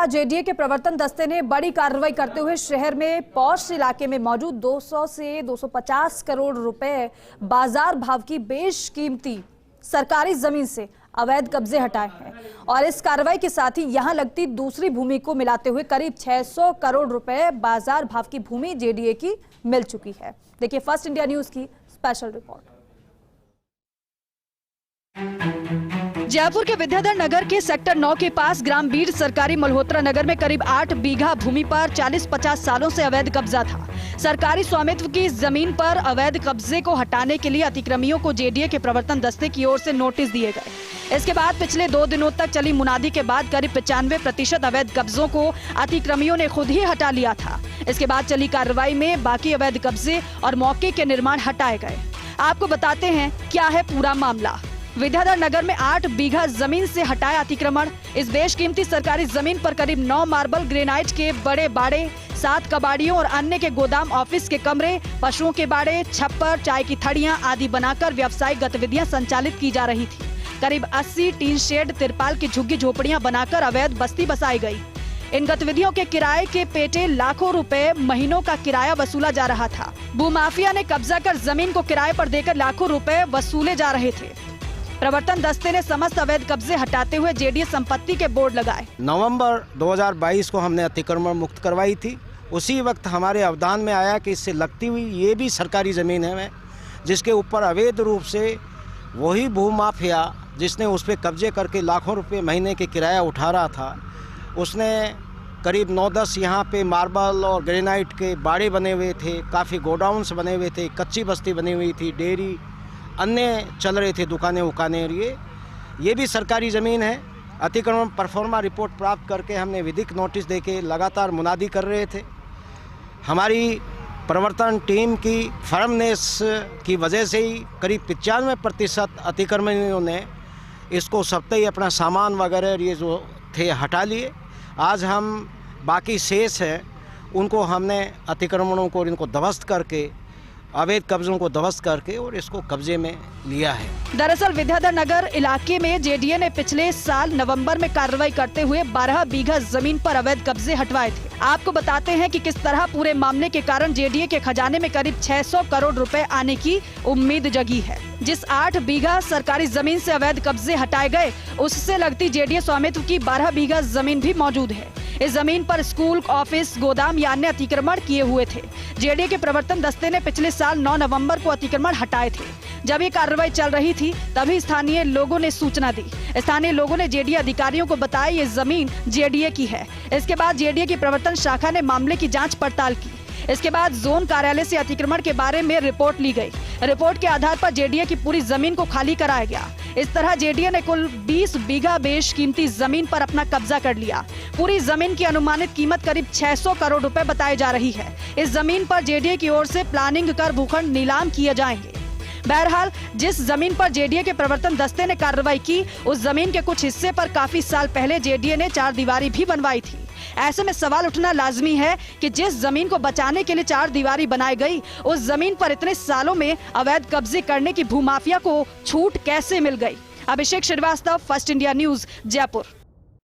JDA के प्रवर्तन दस्ते ने बड़ी कार्रवाई करते हुए शहर में पॉश इलाके में मौजूद 200 से 250 करोड़ रुपए बाजार भाव की बेशकीमती सरकारी जमीन से अवैध कब्जे हटाए हैं और इस कार्रवाई के साथ ही यहां लगती दूसरी भूमि को मिलाते हुए करीब 600 करोड़ रुपए बाजार भाव की भूमि जेडीए की मिल चुकी है। देखिए फर्स्ट इंडिया न्यूज की स्पेशल रिपोर्ट। जयपुर के विद्याधर नगर के सेक्टर 9 के पास ग्राम बीड़ सरकारी मल्होत्रा नगर में करीब 8 बीघा भूमि पर 40-50 सालों से अवैध कब्जा था। सरकारी स्वामित्व की इस जमीन पर अवैध कब्जे को हटाने के लिए अतिक्रमियों को जेडीए के प्रवर्तन दस्ते की ओर से नोटिस दिए गए। इसके बाद पिछले 2 दिनों तक चली मुनादी के बाद करीब 95% अवैध कब्जों को अतिक्रमियों ने खुद ही हटा लिया था। इसके बाद चली कार्रवाई में बाकी अवैध कब्जे और मौके के निर्माण हटाए गए। आपको बताते हैं क्या है पूरा मामला। विद्याधर नगर में 8 बीघा जमीन से हटाया अतिक्रमण। इस बेशकीमती सरकारी जमीन पर करीब 9 मार्बल ग्रेनाइट के बड़े बाड़े, 7 कबाड़ियों और अन्य के गोदाम, ऑफिस के कमरे, पशुओं के बाड़े, छप्पर, चाय की थड़ियां आदि बनाकर व्यावसायिक गतिविधियां संचालित की जा रही थी। करीब 80 टीन शेड, तिरपाल की झुग्गी झोपड़ियां बनाकर अवैध बस्ती बसाई गई। इन गतिविधियों के किराए के पेटे लाखों रुपए महीनों का किराया वसूला जा रहा था। भूमाफिया ने कब्जा कर जमीन को किराए पर देकर लाखों रुपए वसूले जा रहे थे। प्रवर्तन दस्ते ने समस्त अवैध कब्जे हटाते हुए जेडीए संपत्ति के बोर्ड लगाए। नवंबर 2022 को हमने अतिक्रमण मुक्त करवाई थी। उसी वक्त हमारे अवधान में आया कि इससे लगती हुई ये भी सरकारी ज़मीन है, जिसके ऊपर अवैध रूप से वही भूमाफिया जिसने उस पर कब्जे करके लाखों रुपए महीने के किराया उठा रहा था, उसने करीब 9-10 यहाँ पे मार्बल और ग्रेनाइट के बाड़े बने हुए थे, काफ़ी गोडाउन्स बने हुए थे, कच्ची बस्ती बनी हुई थी, डेयरी अन्य चल रहे थे, दुकानें उकानें। ये भी सरकारी ज़मीन है। अतिक्रमण परफॉर्मा रिपोर्ट प्राप्त करके हमने विधिक नोटिस देके लगातार मुनादी कर रहे थे। हमारी प्रवर्तन टीम की फर्मनेस की वजह से ही करीब 95% अतिक्रमणियों ने इसको सबते ही अपना सामान वगैरह ये जो थे हटा लिए। आज हम बाकी शेष है उनको हमने अतिक्रमणों को इनको ध्वस्त करके, अवैध कब्जों को ध्वस्त करके और इसको कब्जे में लिया है। दरअसल विद्याधर नगर इलाके में जेडीए ने पिछले साल नवंबर में कार्रवाई करते हुए 12 बीघा जमीन पर अवैध कब्जे हटवाए थे। आपको बताते हैं कि किस तरह पूरे मामले के कारण जेडीए के खजाने में करीब 600 करोड़ रुपए आने की उम्मीद जगी है। जिस 8 बीघा सरकारी जमीन से अवैध कब्जे हटाए गए, उससे लगती जेडीए स्वामित्व की 12 बीघा जमीन भी मौजूद है। इस जमीन पर स्कूल, ऑफिस, गोदाम या अन्य अतिक्रमण किए हुए थे। जेडीए के प्रवर्तन दस्ते ने पिछले साल 9 नवंबर को अतिक्रमण हटाए थे। जब ये कार्रवाई चल रही थी तभी स्थानीय लोगों ने सूचना दी। स्थानीय लोगों ने जेडीए अधिकारियों को बताया ये जमीन जेडीए की है। इसके बाद जेडीए की प्रवर्तन शाखा ने मामले की जांच पड़ताल की। इसके बाद जोन कार्यालय से अतिक्रमण के बारे में रिपोर्ट ली गई। रिपोर्ट के आधार पर जेडीए की पूरी जमीन को खाली कराया गया। इस तरह जेडीए ने कुल 20 बीघा बेशकीमती जमीन पर अपना कब्जा कर लिया। पूरी जमीन की अनुमानित कीमत करीब 600 करोड़ रुपए बताई जा रही है। इस जमीन पर जेडीए की ओर से प्लानिंग कर भूखंड नीलाम किए जाएंगे। बहरहाल जिस जमीन पर जेडीए के प्रवर्तन दस्ते ने कार्रवाई की, उस जमीन के कुछ हिस्से पर काफी साल पहले जेडीए ने 4 दीवारी भी बनवाई थी। ऐसे में सवाल उठना लाजमी है कि जिस जमीन को बचाने के लिए 4 दीवारी बनाई गई, उस जमीन पर इतने सालों में अवैध कब्जे करने की भूमाफिया को छूट कैसे मिल गई। Abhishek Srivastava, First India News, Jaipur.